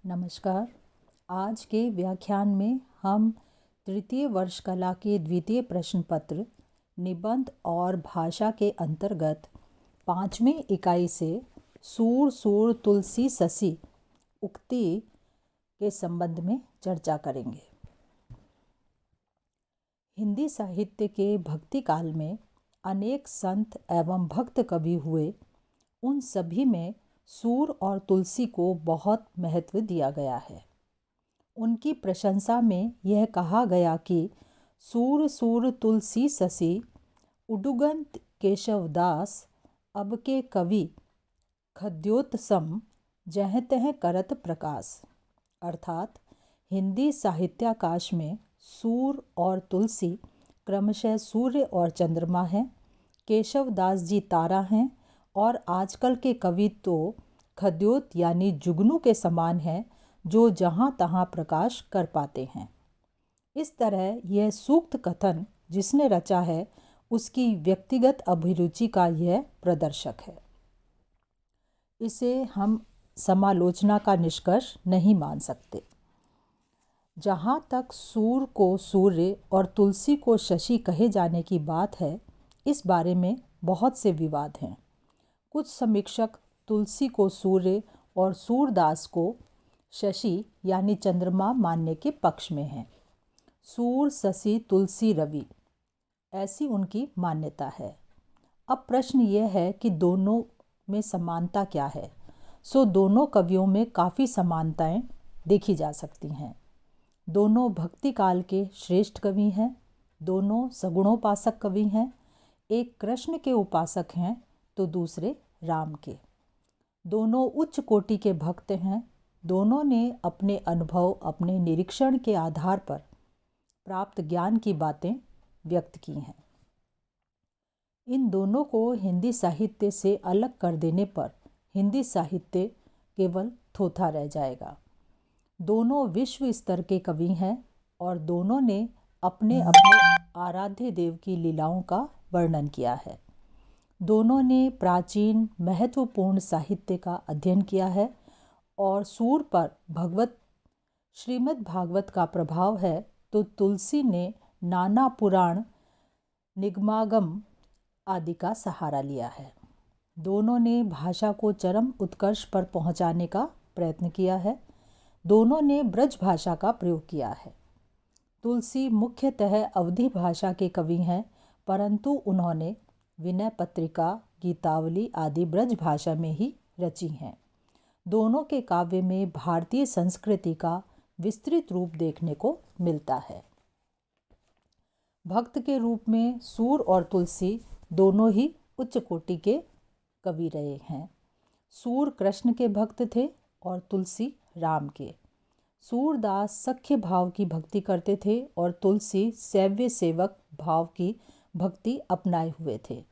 नमस्कार। आज के व्याख्यान में हम तृतीय वर्ष कला के द्वितीय प्रश्न पत्र निबंध और भाषा के अंतर्गत 5वीं इकाई से सूर सूर तुलसी ससी उक्ति के संबंध में चर्चा करेंगे। हिंदी साहित्य के भक्ति काल में अनेक संत एवं भक्त कवि हुए। उन सभी में सूर और तुलसी को बहुत महत्व दिया गया है। उनकी प्रशंसा में यह कहा गया कि सूर सूर तुलसी ससी उडुगंत केशवदास अब के कवि खद्योतसम जह तह करत प्रकाश। अर्थात हिंदी साहित्याकाश में सूर और तुलसी क्रमशः सूर्य और चंद्रमा हैं, केशवदास जी तारा हैं और आजकल के कवि तो खद्योत यानी जुगनू के समान हैं, जो जहाँ तहाँ प्रकाश कर पाते हैं। इस तरह यह सूक्त कथन जिसने रचा है उसकी व्यक्तिगत अभिरुचि का यह प्रदर्शक है। इसे हम समालोचना का निष्कर्ष नहीं मान सकते। जहाँ तक सूर को सूर्य और तुलसी को शशि कहे जाने की बात है, इस बारे में बहुत से विवाद हैं। कुछ समीक्षक तुलसी को सूर्य और सूरदास को शशि यानी चंद्रमा मानने के पक्ष में हैं। सूर शशि तुलसी रवि, ऐसी उनकी मान्यता है। अब प्रश्न यह है कि दोनों में समानता क्या है। सो दोनों कवियों में काफ़ी समानताएं देखी जा सकती हैं। दोनों भक्ति काल के श्रेष्ठ कवि हैं। दोनों सगुणोपासक कवि हैं। एक कृष्ण के उपासक हैं तो दूसरे राम के। दोनों उच्च कोटि के भक्त हैं। दोनों ने अपने अनुभव, अपने निरीक्षण के आधार पर प्राप्त ज्ञान की बातें व्यक्त की हैं। इन दोनों को हिंदी साहित्य से अलग कर देने पर हिंदी साहित्य केवल थोथा रह जाएगा। दोनों विश्व स्तर के कवि हैं और दोनों ने अपने अपने आराध्य देव की लीलाओं का वर्णन किया है। दोनों ने प्राचीन महत्वपूर्ण साहित्य का अध्ययन किया है और सूर पर श्रीमद् भागवत का प्रभाव है, तो तुलसी ने नाना पुराण निगमागम आदि का सहारा लिया है। दोनों ने भाषा को चरम उत्कर्ष पर पहुंचाने का प्रयत्न किया है। दोनों ने ब्रज भाषा का प्रयोग किया है। तुलसी मुख्यतः अवधी भाषा के कवि हैं, परंतु उन्होंने विनय पत्रिका, गीतावली आदि ब्रज भाषा में ही रची हैं। दोनों के काव्य में भारतीय संस्कृति का विस्तृत रूप देखने को मिलता है। भक्त के रूप में सूर और तुलसी दोनों ही उच्च कोटि के कवि रहे हैं। सूर कृष्ण के भक्त थे और तुलसी राम के। सूरदास सख्य भाव की भक्ति करते थे और तुलसी सैव्य सेवक भाव की भक्ति अपनाए हुए थे।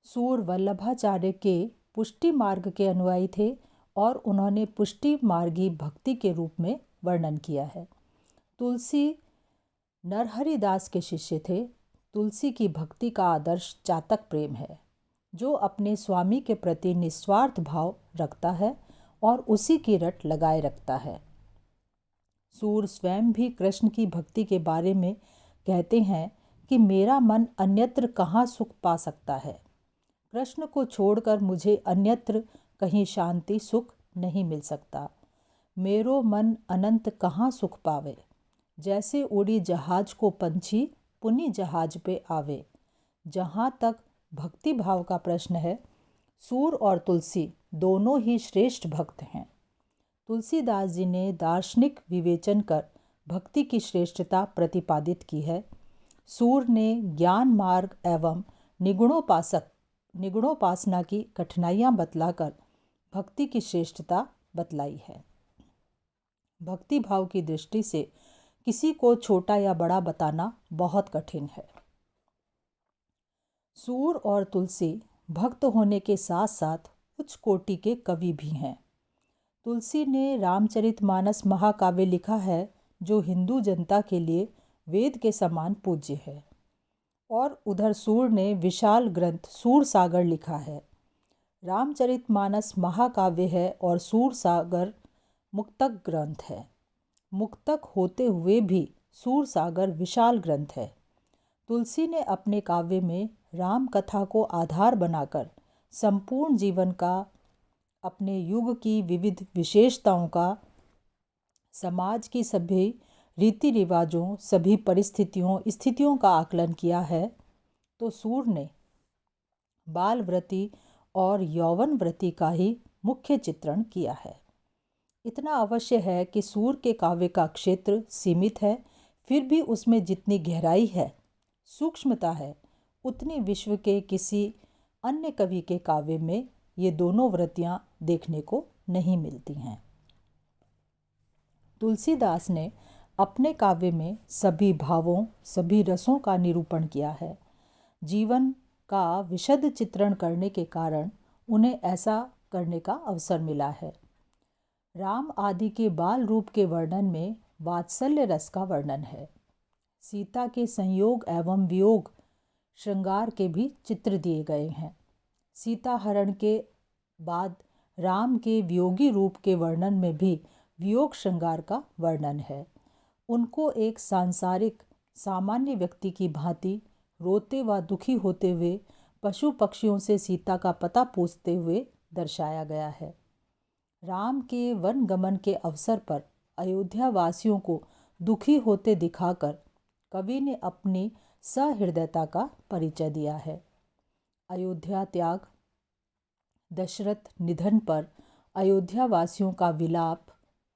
सूर वल्लभाचार्य के पुष्टि मार्ग के अनुयायी थे और उन्होंने पुष्टि मार्गी भक्ति के रूप में वर्णन किया है। तुलसी नरहरिदास के शिष्य थे। तुलसी की भक्ति का आदर्श चातक प्रेम है, जो अपने स्वामी के प्रति निस्वार्थ भाव रखता है और उसी की रट लगाए रखता है। सूर स्वयं भी कृष्ण की भक्ति के बारे में कहते हैं कि मेरा मन अन्यत्र कहाँ सुख पा सकता है। कृष्ण को छोड़कर मुझे अन्यत्र कहीं शांति सुख नहीं मिल सकता। मेरो मन अनंत कहाँ सुख पावे। जैसे उड़ी जहाज को पंछी पुनि जहाज पे आवे। जहाँ तक भक्ति भाव का प्रश्न है, सूर और तुलसी दोनों ही श्रेष्ठ भक्त हैं। तुलसीदास जी ने दार्शनिक विवेचन कर भक्ति की श्रेष्ठता प्रतिपादित की है। सूर ने ज्ञान मार्ग एवं निगुणोपासना की कठिनाइयाँ बतलाकर भक्ति की श्रेष्ठता बतलाई है। भक्ति भाव की दृष्टि से किसी को छोटा या बड़ा बताना बहुत कठिन है। सूर और तुलसी भक्त होने के साथ साथ उच्च कोटि के कवि भी हैं। तुलसी ने रामचरितमानस महाकाव्य लिखा है, जो हिंदू जनता के लिए वेद के समान पूज्य है। और उधर सूर ने विशाल ग्रंथ सूरसागर लिखा है। रामचरितमानस महाकाव्य है और सूरसागर मुक्तक ग्रंथ है। मुक्तक होते हुए भी सूर सागर विशाल ग्रंथ है। तुलसी ने अपने काव्य में राम कथा को आधार बनाकर संपूर्ण जीवन का, अपने युग की विविध विशेषताओं का, समाज की सभी रीति रिवाजों, सभी परिस्थितियों स्थितियों का आकलन किया है। तो सूर ने बाल व्रती और यौवन व्रती का ही मुख्य चित्रण किया है। इतना अवश्य है कि सूर के काव्य का क्षेत्र सीमित है, फिर भी उसमें जितनी गहराई है, सूक्ष्मता है, उतनी विश्व के किसी अन्य कवि के काव्य में ये दोनों वृत्तियां देखने को नहीं मिलती हैं। तुलसीदास ने अपने काव्य में सभी भावों, सभी रसों का निरूपण किया है। जीवन का विशद चित्रण करने के कारण उन्हें ऐसा करने का अवसर मिला है। राम आदि के बाल रूप के वर्णन में वात्सल्य रस का वर्णन है। सीता के संयोग एवं वियोग श्रृंगार के भी चित्र दिए गए हैं। सीता हरण के बाद राम के वियोगी रूप के वर्णन में भी वियोग श्रृंगार का वर्णन है। उनको एक सांसारिक सामान्य व्यक्ति की भांति रोते व दुखी होते हुए पशु पक्षियों से सीता का पता पूछते हुए दर्शाया गया है। राम के वन गमन के अवसर पर अयोध्या वासियों को दुखी होते दिखाकर कवि ने अपनी सहृदयता का परिचय दिया है। अयोध्या त्याग, दशरथ निधन पर अयोध्या वासियों का विलाप,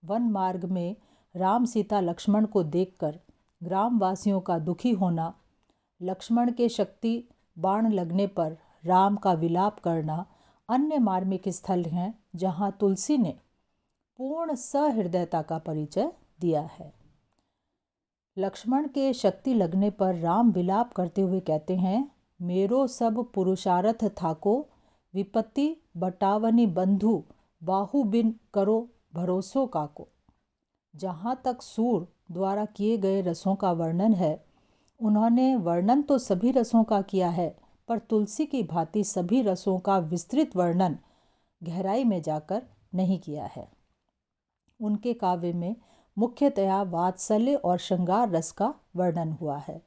वन मार्ग में राम सीता लक्ष्मण को देखकर ग्रामवासियों का दुखी होना, लक्ष्मण के शक्ति बाण लगने पर राम का विलाप करना अन्य मार्मिक स्थल हैं जहाँ तुलसी ने पूर्ण सहृदयता का परिचय दिया है। लक्ष्मण के शक्ति लगने पर राम विलाप करते हुए कहते हैं, मेरो सब पुरुषार्थ थाको, विपत्ति बटावनी बंधु, बाहु बिन करो भरोसो काको। जहाँ तक सूर द्वारा किए गए रसों का वर्णन है, उन्होंने वर्णन तो सभी रसों का किया है, पर तुलसी की भांति सभी रसों का विस्तृत वर्णन गहराई में जाकर नहीं किया है। उनके काव्य में मुख्यतया वात्सल्य और श्रृंगार रस का वर्णन हुआ है।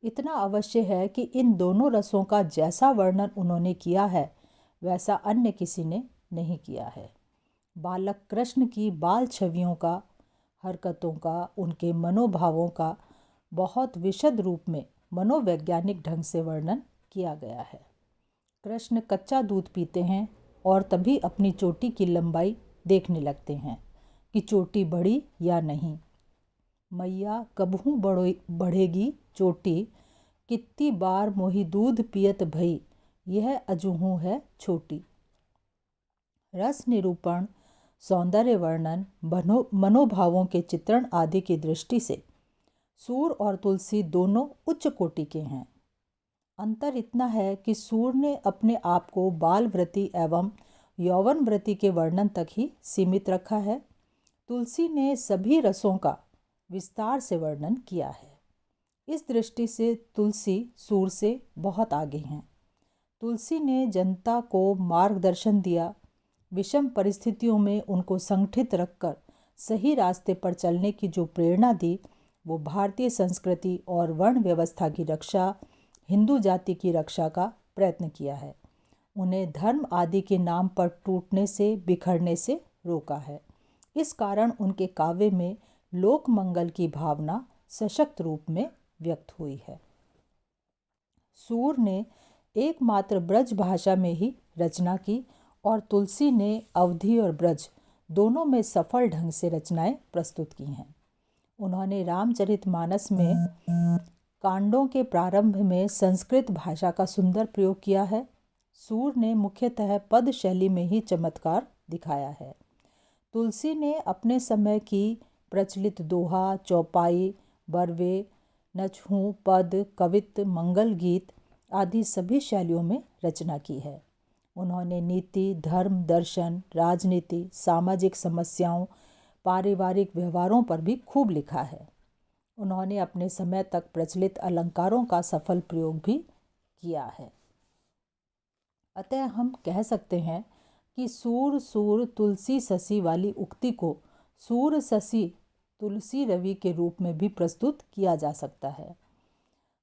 इतना अवश्य है कि इन दोनों रसों का जैसा वर्णन उन्होंने किया है, वैसा अन्य किसी ने नहीं किया है। बालक कृष्ण की बाल छवियों का, हरकतों का, उनके मनोभावों का बहुत विशद रूप में मनोवैज्ञानिक ढंग से वर्णन किया गया है। कृष्ण कच्चा दूध पीते हैं और तभी अपनी चोटी की लंबाई देखने लगते हैं कि चोटी बढ़ी या नहीं। मैया कबहू बढ़ेगी चोटी, कितनी बार मोही दूध पियत भई, यह अजूहू है छोटी। रस निरूपण, सौंदर्य वर्णन, मनोभावों के चित्रण आदि की दृष्टि से सूर और तुलसी दोनों उच्च कोटि के हैं। अंतर इतना है कि सूर ने अपने आप को बाल व्रती एवं यौवन व्रती के वर्णन तक ही सीमित रखा है। तुलसी ने सभी रसों का विस्तार से वर्णन किया है। इस दृष्टि से तुलसी सूर से बहुत आगे हैं। तुलसी ने जनता को मार्गदर्शन दिया, विषम परिस्थितियों में उनको संगठित रखकर सही रास्ते पर चलने की जो प्रेरणा दी, वो भारतीय संस्कृति और वर्ण व्यवस्था की रक्षा, हिंदू जाति की रक्षा का प्रयत्न किया है। उन्हें धर्म आदि के नाम पर टूटने से, बिखरने से रोका है। इस कारण उनके काव्य में लोक मंगल की भावना सशक्त रूप में व्यक्त हुई है। सूर ने एकमात्र ब्रज भाषा में ही रचना की और तुलसी ने अवधी और ब्रज दोनों में सफल ढंग से रचनाएं प्रस्तुत की हैं। उन्होंने रामचरितमानस में कांडों के प्रारंभ में संस्कृत भाषा का सुंदर प्रयोग किया है। सूर ने मुख्यतः पद शैली में ही चमत्कार दिखाया है। तुलसी ने अपने समय की प्रचलित दोहा, चौपाई, बरवे, नचहूँ, पद, कवित्त, मंगल गीत आदि सभी शैलियों में रचना की है। उन्होंने नीति, धर्म, दर्शन, राजनीति, सामाजिक समस्याओं, पारिवारिक व्यवहारों पर भी खूब लिखा है। उन्होंने अपने समय तक प्रचलित अलंकारों का सफल प्रयोग भी किया है। अतः हम कह सकते हैं कि सूर सूर तुलसी ससी वाली उक्ति को सूर्य शशि तुलसी रवि के रूप में भी प्रस्तुत किया जा सकता है।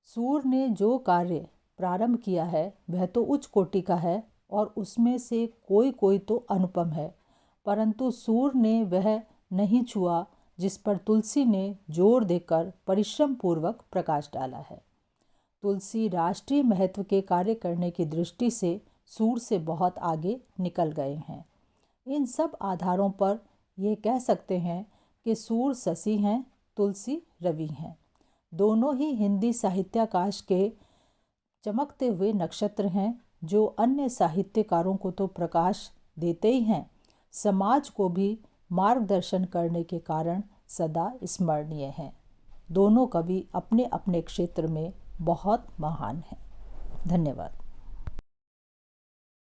सूर्य ने जो कार्य प्रारंभ किया है वह तो उच्च कोटि का है और उसमें से कोई कोई तो अनुपम है, परंतु सूर्य ने वह नहीं छुआ जिस पर तुलसी ने जोर देकर परिश्रम पूर्वक प्रकाश डाला है। तुलसी राष्ट्रीय महत्व के कार्य करने की दृष्टि से सूर्य से बहुत आगे निकल गए हैं। इन सब आधारों पर यह कह सकते हैं कि सूर्य शशि हैं, तुलसी रवि हैं। दोनों ही हिंदी साहित्याकाश के चमकते हुए नक्षत्र हैं, जो अन्य साहित्यकारों को तो प्रकाश देते ही हैं, समाज को भी मार्गदर्शन करने के कारण सदा स्मरणीय हैं। दोनों कवि अपने अपने क्षेत्र में बहुत महान हैं। धन्यवाद।